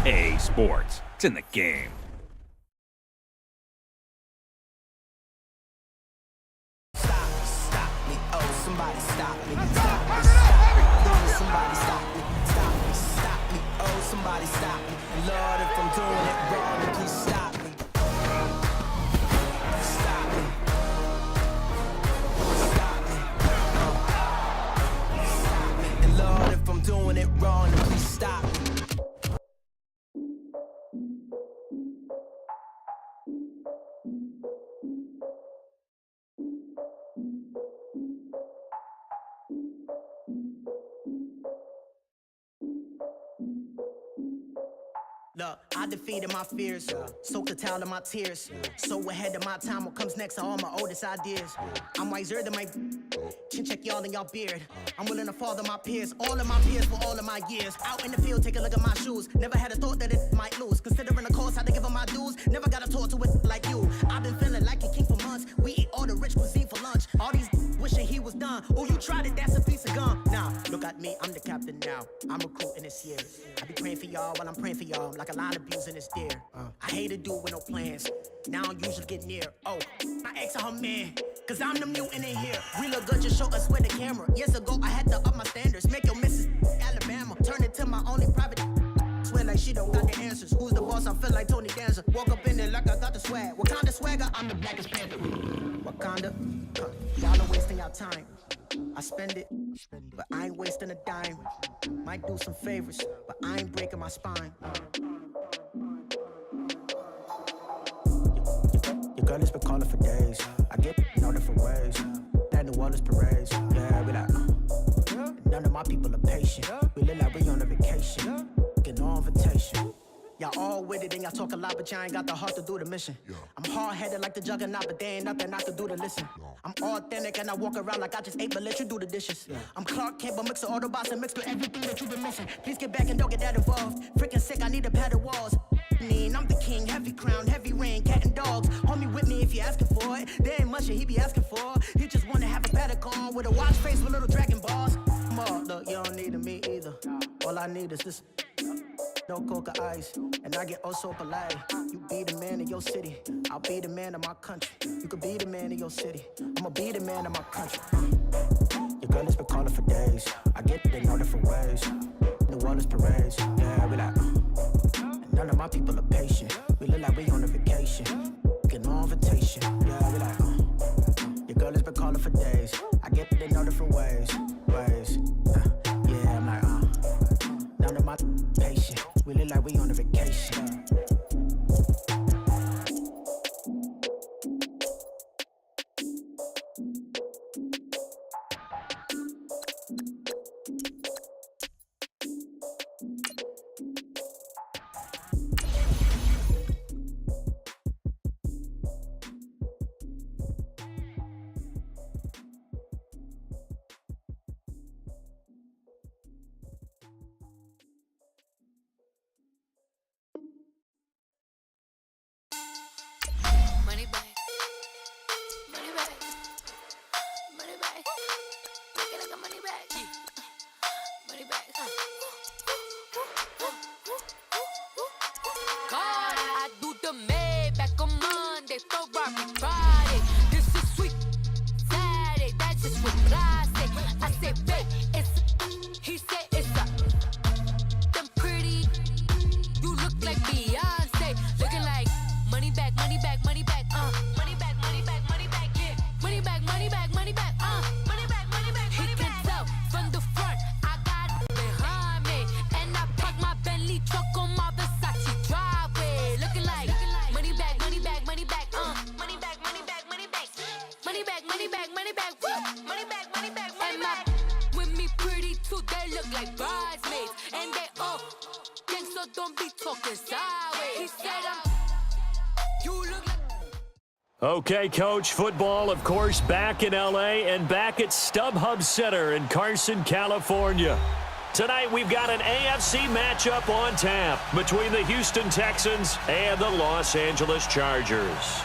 EA Sports. It's in the game. Stop me, oh, somebody stop me. Stop me, please, somebody stop me. Stop me, oh, somebody stop me. Lord, if I'm doing it wrong, then please stop me. Stop me. Stop me. And Lord, if I'm doing it wrong, then please stop me. Look, I defeated my fears, soaked the towel of my tears. So ahead of my time, what comes next are all my oldest ideas. I'm wiser than my chin check y'all in y'all beard. I'm willing to father my peers, all of my peers for all of my years. Out in the field, take a look at my shoes. Never had a thought that it might lose. Considering the cost, I had to give them my dues. Never got a talk to it like you. I've been feeling like a king for months. We eat all the rich cuisine for lunch. All these wishing he was done. Oh, you tried it, that's a piece of gum. Now, look at me, I'm the captain now. I'm recruiting this year. I be praying for y'all while I'm praying for y'all. Like a line of abusing this deer. I hate to do with no plans. Now I usually get near. Oh, my ex are her man. Cause I'm the mutant in here. We look good, just show us where the camera. Years ago, I had to up my standards. Make your missus Alabama. Turn it to my only private. Swear like she don't got the answers. Who's the boss? I feel like Tony Danza. Walk up in there like I got the swag. What kind of swagger? I'm the blackest panther. Wakanda. Y'all are wasting your time. I spend it, but I ain't wasting a dime. Might do some favors, but I ain't breaking my spine. Your girl has been calling for days. I get in all different ways. That New Orleans parades. Yeah, we like, none of my people are patient. We look like we on a vacation. Get no invitation. Y'all all with it and y'all talk a lot, but y'all ain't got the heart to do the mission. I'm hard-headed like the juggernaut, but there ain't nothing I can do to listen. I'm authentic and I walk around like I just ate, but let you do the dishes. I'm Clark Kent, but mix of Autobots and mix with everything that you've been missing. Please get back and don't get that involved. Freaking sick, I need a pad of walls. I'm the king, heavy crown, heavy rain, cat and dogs. Homie with me if you're asking for it. There ain't much that he be asking for. He just wanna have a paddock on with a watch face with little dragon balls. Look, you don't need me either. All I need is this. No coca ice, and I get oh so polite. You be the man of your city, I'll be the man of my country. You could be the man of your city, I'ma be the man of my country. Your girl has been calling for days. I get it in all different ways. New Orleans parades, yeah, we like. And none of my people are patient. We look like we on a vacation. Get no invitation, yeah, we like. Your girl has been calling for days. I get it in all different ways. Yeah, I'm like, none of my patient. We look like we on a vacation. Money back. Money back. Money back. Take it like a money back. Money back. God, I do the Maybach on Monday, Ferrari Friday. This is sweet Saturday, that's just what I say. I say, babe, it's, he said it's a, them pretty, you look like Beyonce, looking like money back, money back, money back, money back, money back, money back, yeah, money back, money back, money back, money back, money back, he can tell from the front, I got it behind me, and I park my Bentley truck on my Versace driveway, looking like money back, money back, money back, money back, money back, money back, money back, money back, money back, money back, money back, money back, with me pretty too, they look like bridesmaids, and they all gang, so don't be talking sideways, he said you look like. Okay, Coach, football, of course, back in L.A. and back at StubHub Center in Carson, California. Tonight, we've got an AFC matchup on tap between the Houston Texans and the Los Angeles Chargers.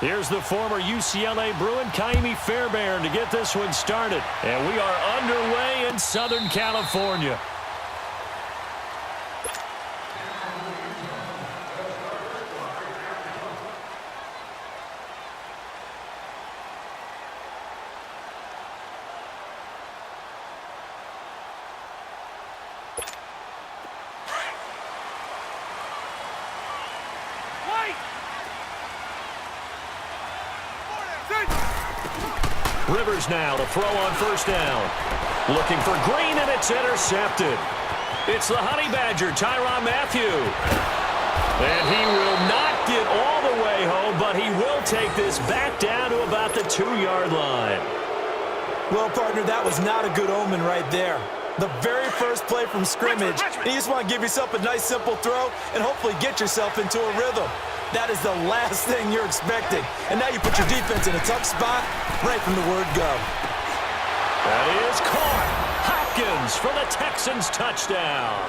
Here's the former UCLA Bruin, Kaimi Fairbairn, to get this one started. And we are underway in Southern California. Rivers now to throw on first down. Looking for Green, and it's intercepted. It's the Honey Badger, Tyrann Mathieu. And he will not get all the way home, but he will take this back down to about the 2-yard line. Well, partner, that was not a good omen right there. The very first play from scrimmage, and you just want to give yourself a nice, simple throw and hopefully get yourself into a rhythm. That is the last thing you're expecting. And now you put your defense in a tough spot right from the word go. That is caught. Hopkins for the Texans touchdown.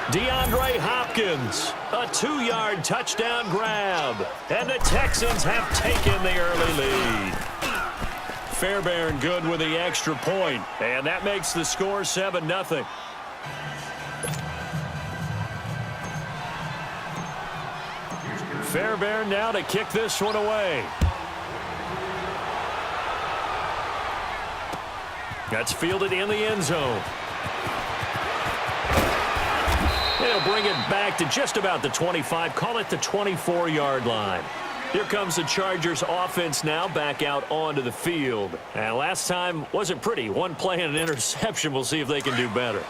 DeAndre Hopkins, a 2-yard touchdown grab. And the Texans have taken the early lead. Fairbairn good with the extra point. And that makes the score 7-0. Fairbairn now to kick this one away. That's fielded in the end zone. They'll bring it back to just about the 25. Call it the 24-yard line. Here comes the Chargers offense now back out onto the field. And last time wasn't pretty. One play and an interception. We'll see if they can do better.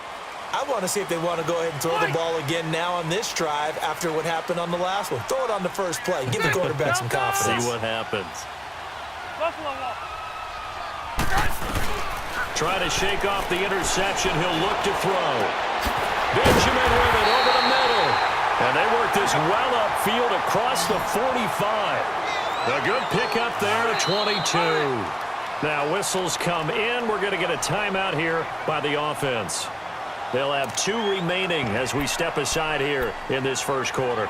I want to see if they want to go ahead and throw the ball again now on this drive after what happened on the last one. Throw it on the first play. Give the quarterback some confidence. See what happens. Try to shake off the interception. He'll look to throw. Benjamin with it over the middle. And they work this well upfield across the 45. A good pickup there to 22. Now whistles come in. We're going to get a timeout here by the offense. They'll have 2 remaining as we step aside here in this first quarter.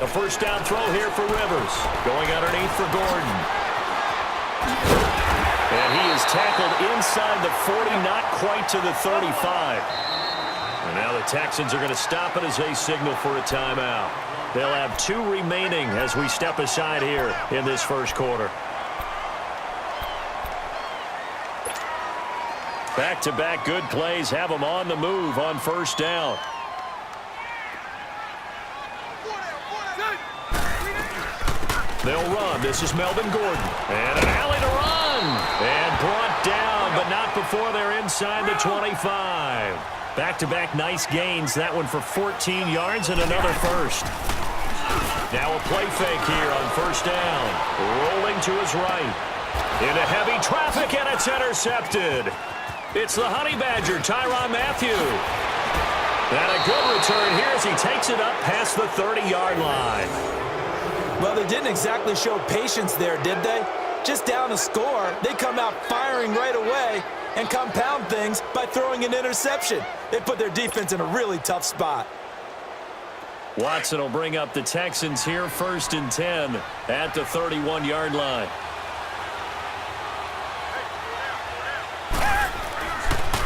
The first down throw here for Rivers. Going underneath for Gordon. And he is tackled inside the 40, not quite to the 35. And now the Texans are going to stop it as they signal for a timeout. They'll have 2 remaining as we step aside here in this first quarter. Back-to-back good plays have them on the move on first down. They'll run. This is Melvin Gordon. And an alley to run. And brought down, but not before they're inside the 25. Back-to-back nice gains. That one for 14 yards and another first. Now a play fake here on first down. Rolling to his right. Into heavy traffic, and it's intercepted. It's the Honey Badger, Tyrann Mathieu. And a good return here as he takes it up past the 30-yard line. Well, they didn't exactly show patience there, did they? Just down a score, they come out firing right away and compound things by throwing an interception. They put their defense in a really tough spot. Watson will bring up the Texans here, 1st and 10 at the 31-yard line.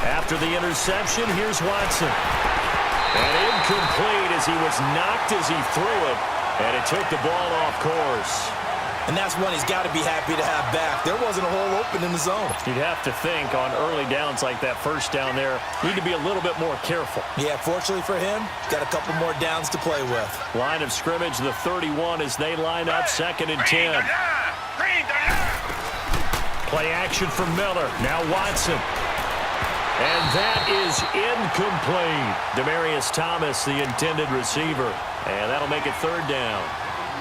After the interception, here's Watson. And incomplete as he was knocked as he threw it. And it took the ball off course. And that's one he's got to be happy to have back. There wasn't a hole open in the zone. You'd have to think on early downs like that first down there, need to be a little bit more careful. Yeah, fortunately for him, got a couple more downs to play with. Line of scrimmage, the 31 as they line up 2nd and 10. Play action from Miller. Now Watson. And that is incomplete. Demaryius Thomas, the intended receiver. And that'll make it 3rd down.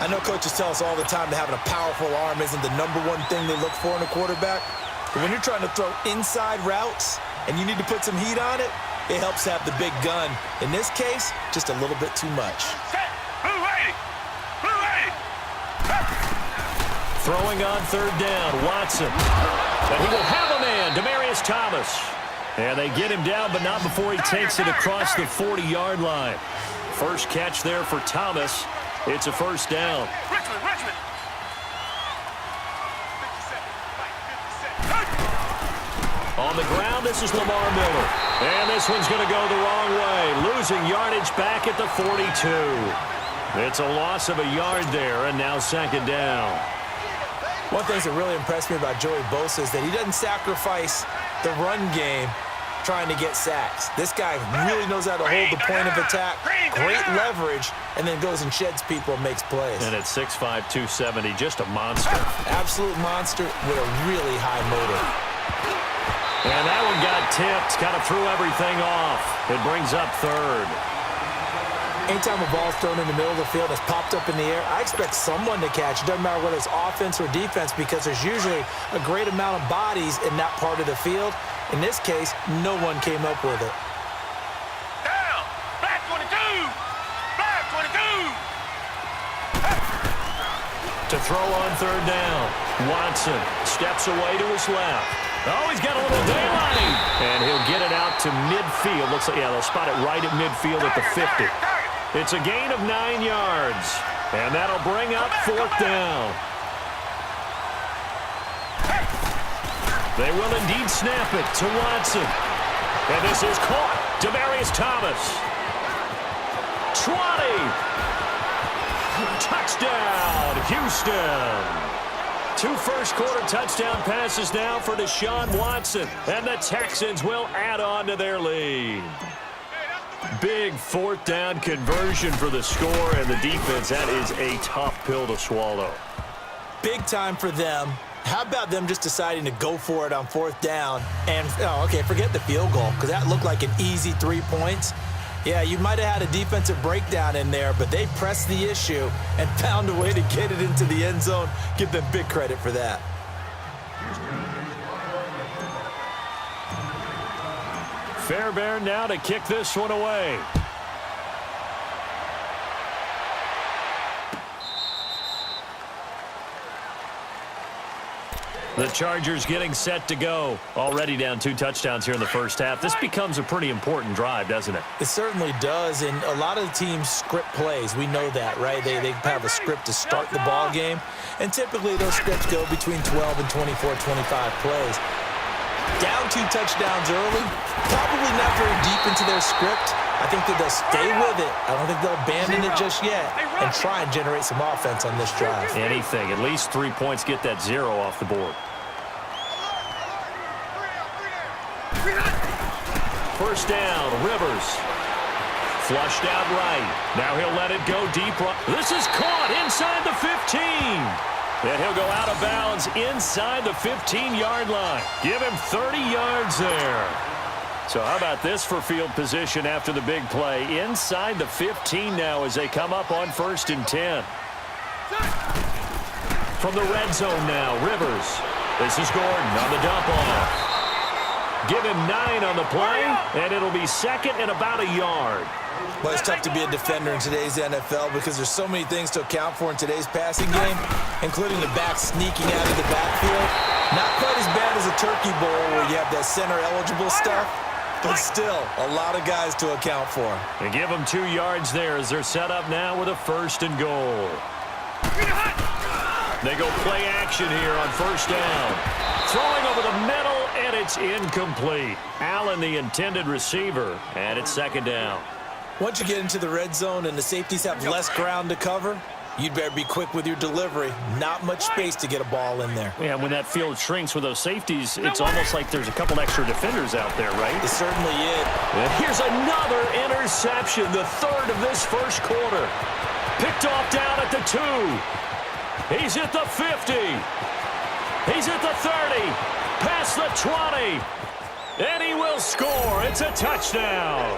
I know coaches tell us all the time that having a powerful arm isn't the #1 thing they look for in a quarterback, But when you're trying to throw inside routes and you need to put some heat on it, it helps have the big gun. In this case, just a little bit too much. Throwing on third down, Watson. And he will have a man, Demaryius Thomas. And they get him down, but not before he takes it across the 40-yard line. First catch there for Thomas. It's a first down. On the ground, this is Lamar Miller. And this one's going to go the wrong way. Losing yardage back at the 42. It's a loss of a yard there, and now second down. One thing that really impressed me about Joey Bosa is that he doesn't sacrifice the run game trying to get sacks. This guy really knows how to hold the point of attack, great leverage, and then goes and sheds people and makes plays. And at 6'5", 270, just a monster. Absolute monster with a really high motor. And that one got tipped, kind of threw everything off. It brings up third. Anytime a ball's thrown in the middle of the field that's popped up in the air, I expect someone to catch. It doesn't matter whether it's offense or defense because there's usually a great amount of bodies in that part of the field. In this case, no one came up with it. Down! Back 22! Back 22! To throw on third down, Watson steps away to his left. Oh, he's got a little daylight. And he'll get it out to midfield. Looks like, yeah, they'll spot it right at midfield at the 50. It's a gain of 9 yards. And that'll bring up fourth down. They will indeed snap it to Watson. And this is caught. Demaryius Thomas. 20. Touchdown, Houston. 2 first-quarter touchdown passes now for Deshaun Watson. And the Texans will add on to their lead. Big fourth down conversion for the score and the defense. That is a tough pill to swallow. Big time for them. How about them just deciding to go for it on fourth down? And, oh, okay, forget the field goal because that looked like an easy 3 points. Yeah, you might have had a defensive breakdown in there, but they pressed the issue and found a way to get it into the end zone. Give them big credit for that. Fairbairn now to kick this one away. The Chargers getting set to go. Already down 2 touchdowns here in the first half. This becomes a pretty important drive, doesn't it? It certainly does, and a lot of the teams script plays. We know that, right? They have a script to start the ball game, and typically those scripts go between 12 and 24, 25 plays. Down 2 touchdowns early, probably not very deep into their script. I think that they'll stay with it. I don't think they'll abandon it just yet and try and generate some offense on this drive. Anything. At least 3 points, get that 0 off the board. First down, Rivers. Flushed out right. Now he'll let it go deep. This is caught inside the 15. And he'll go out of bounds inside the 15-yard line. Give him 30 yards there. So how about this for field position after the big play? Inside the 15 now as they come up on 1st and 10. From the red zone now, Rivers. This is Gordon on the dump off. Give him 9 on the play, and it'll be second and about a yard. Well, it's tough to be a defender in today's NFL because there's so many things to account for in today's passing game, including the back sneaking out of the backfield. Not quite as bad as a turkey bowl where you have that center-eligible stuff, but still a lot of guys to account for. They give them 2 yards there as they're set up now with a 1st and goal. They go play action here on 1st down. Throwing over the middle, and it's incomplete. Allen, the intended receiver, and it's 2nd down. Once you get into the red zone and the safeties have less ground to cover, you'd better be quick with your delivery. Not much space to get a ball in there. Yeah, when that field shrinks with those safeties, it's almost like there's a couple extra defenders out there, right? It certainly is. And here's another interception, the 3rd of this first quarter. Picked off down at the 2. He's at the 50. He's at the 30. Past the 20. And he will score. It's a touchdown.